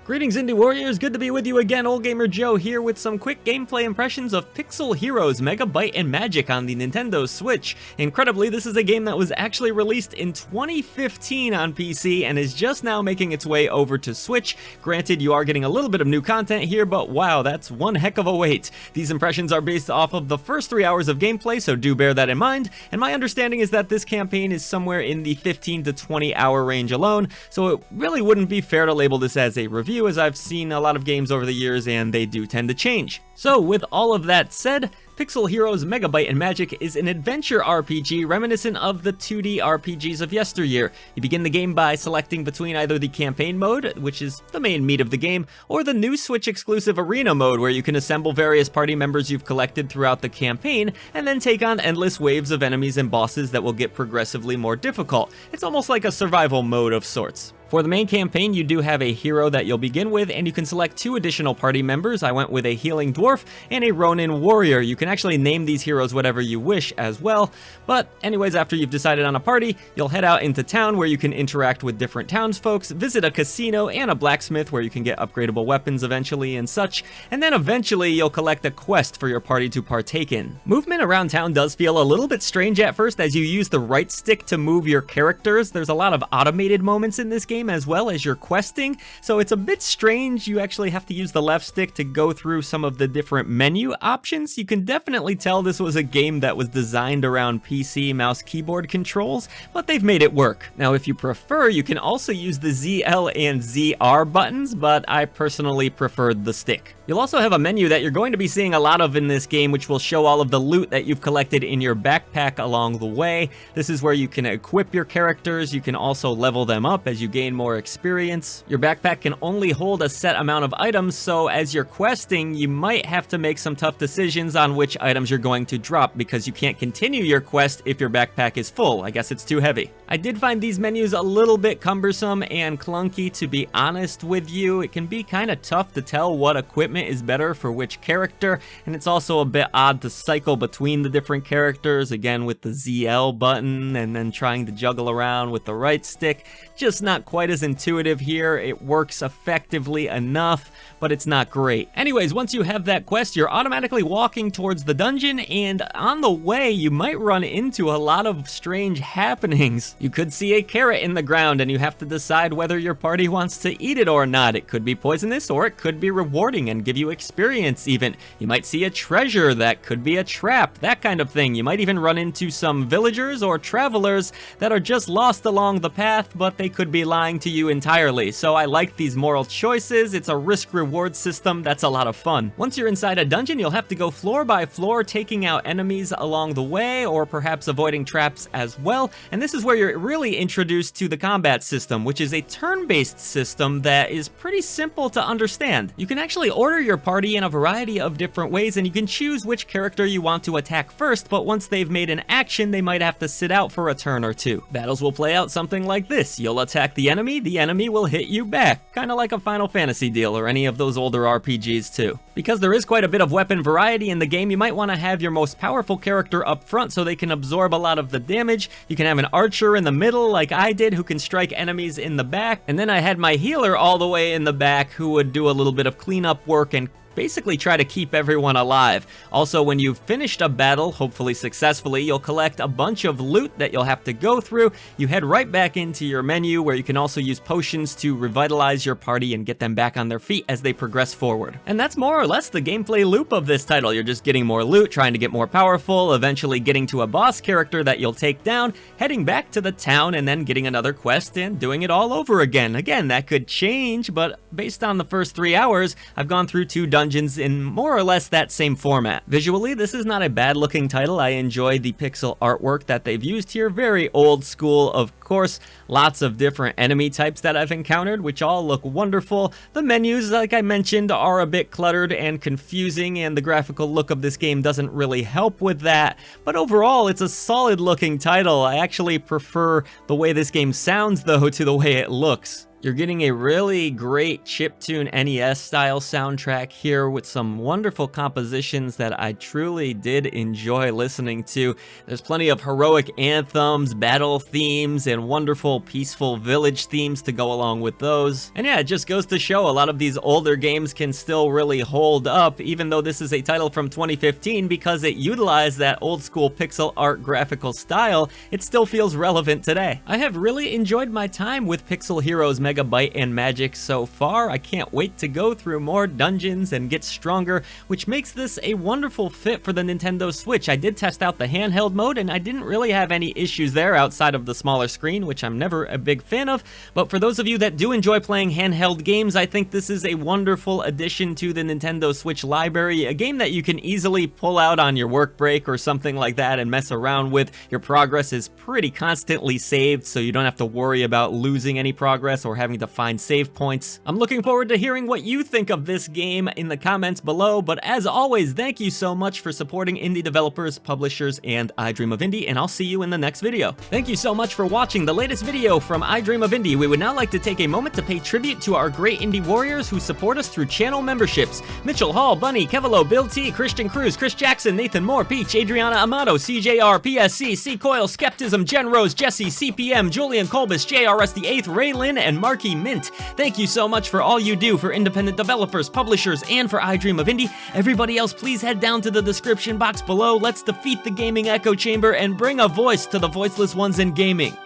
Greetings Indie Warriors, good to be with you again. Old Gamer Joe here with some quick gameplay impressions of Pixel Heroes Mega Byte Magic on the Nintendo Switch. Incredibly, this is a game that was actually released in 2015 on PC and is just now making its way over to Switch. Granted, you are getting a little bit of new content here, but wow, that's one heck of a wait. These impressions are based off of the first 3 hours of gameplay, so do bear that in mind, and my understanding is that this campaign is somewhere in the 15 to 20 hour range alone, so it really wouldn't be fair to label this as a review, as I've seen a lot of games over the years and they do tend to change. So with all of that said, Pixel Heroes Mega Byte Magic is an adventure RPG reminiscent of the 2D RPGs of yesteryear. You begin the game by selecting between either the campaign mode, which is the main meat of the game, or the new Switch exclusive arena mode where you can assemble various party members you've collected throughout the campaign and then take on endless waves of enemies and bosses that will get progressively more difficult. It's almost like a survival mode of sorts. For the main campaign, you do have a hero that you'll begin with, and you can select 2 additional party members. I went with a healing dwarf and a Ronin warrior. You can actually name these heroes whatever you wish as well. But anyways, after you've decided on a party, you'll head out into town where you can interact with different townsfolk, visit a casino and a blacksmith where you can get upgradable weapons eventually and such, and then eventually you'll collect a quest for your party to partake in. Movement around town does feel a little bit strange at first as you use the right stick to move your characters. There's a lot of automated moments in this game as well as your questing, so it's a bit strange. You actually have to use the left stick to go through some of the different menu options. You can definitely tell this was a game that was designed around PC mouse keyboard controls, but they've made it work. Now if you prefer, you can also use the ZL and ZR buttons, but I personally preferred the stick. You'll also have a menu that you're going to be seeing a lot of in this game, which will show all of the loot that you've collected in your backpack along the way. This is where you can equip your characters. You can also level them up as you gain more experience. Your backpack can only hold a set amount of items, so as you're questing, you might have to make some tough decisions on which items you're going to drop because you can't continue your quest if your backpack is full. I guess it's too heavy. I did find these menus a little bit cumbersome and clunky, to be honest with you. It can be kind of tough to tell what equipment is better for which character, and it's also a bit odd to cycle between the different characters, again with the ZL button and then trying to juggle around with the right stick. Just not quite as intuitive here. It works effectively enough, but it's not great. Anyways, once you have that quest, you're automatically walking towards the dungeon, and on the way you might run into a lot of strange happenings. You could see a carrot in the ground and you have to decide whether your party wants to eat it or not. It could be poisonous or it could be rewarding and give you experience even. You might see a treasure that could be a trap, that kind of thing. You might even run into some villagers or travelers that are just lost along the path, but they could be lying to you entirely. So I like these moral choices. It's a risk-reward system that's a lot of fun. Once you're inside a dungeon, you'll have to go floor by floor, taking out enemies along the way, or perhaps avoiding traps as well. And this is where you're really introduced to the combat system, which is a turn-based system that is pretty simple to understand. You can actually order your party in a variety of different ways, and you can choose which character you want to attack first, but once they've made an action, they might have to sit out for a turn or two. Battles will play out something like this. You'll attack the enemy will hit you back, kind of like a Final Fantasy deal or any of those older RPGs too. Because there is quite a bit of weapon variety in the game, you might want to have your most powerful character up front so they can absorb a lot of the damage. You can have an archer in the middle like I did who can strike enemies in the back, and then I had my healer all the way in the back who would do a little bit of cleanup work and basically try to keep everyone alive. Also, when you've finished a battle, hopefully successfully, you'll collect a bunch of loot that you'll have to go through. You head right back into your menu where you can also use potions to revitalize your party and get them back on their feet as they progress forward. And that's more or less the gameplay loop of this title. You're just getting more loot, trying to get more powerful, eventually getting to a boss character that you'll take down, heading back to the town, and then getting another quest and doing it all over again. Again, that could change, but based on the first 3 hours, I've gone through 2 dungeons in more or less that same format. Visually, this is not a bad looking title. I enjoy the pixel artwork that they've used here. Very old school, of course. Lots of different enemy types that I've encountered, which all look wonderful. The menus, like I mentioned, are a bit cluttered and confusing, and the graphical look of this game doesn't really help with that. But overall, it's a solid looking title. I actually prefer the way this game sounds, though, to the way it looks. You're getting a really great chiptune NES style soundtrack here with some wonderful compositions that I truly did enjoy listening to. There's plenty of heroic anthems, battle themes, and wonderful peaceful village themes to go along with those. And yeah, it just goes to show a lot of these older games can still really hold up, even though this is a title from 2015, because it utilized that old school pixel art graphical style. It still feels relevant today. I have really enjoyed my time with Pixel Heroes Mega Byte and Magic so far. I can't wait to go through more dungeons and get stronger, which makes this a wonderful fit for the Nintendo Switch. I did test out the handheld mode and I didn't really have any issues there outside of the smaller screen, which I'm never a big fan of, but for those of you that do enjoy playing handheld games, I think this is a wonderful addition to the Nintendo Switch library, a game that you can easily pull out on your work break or something like that and mess around with. Your progress is pretty constantly saved, so you don't have to worry about losing any progress or having to find save points. I'm looking forward to hearing what you think of this game in the comments below, but as always, thank you so much for supporting indie developers, publishers, and I Dream of Indie, and I'll see you in the next video. Thank you so much for watching the latest video from I Dream of Indie. We would now like to take a moment to pay tribute to our great indie warriors who support us through channel memberships. Mitchell Hall, Bunny, Kevilo, Bill T, Christian Cruz, Chris Jackson, Nathan Moore, Peach, Adriana Amato, CJR, PSC, C Coil, Skeptism, Jen Rose, Jesse, CPM, Julian Kolbus, JRS the 8th, Raylin, and Marky Mint. Thank you so much for all you do for independent developers, publishers, and for I Dream of Indie. Everybody else, please head down to the description box below. Let's defeat the gaming echo chamber and bring a voice to the voiceless ones in gaming.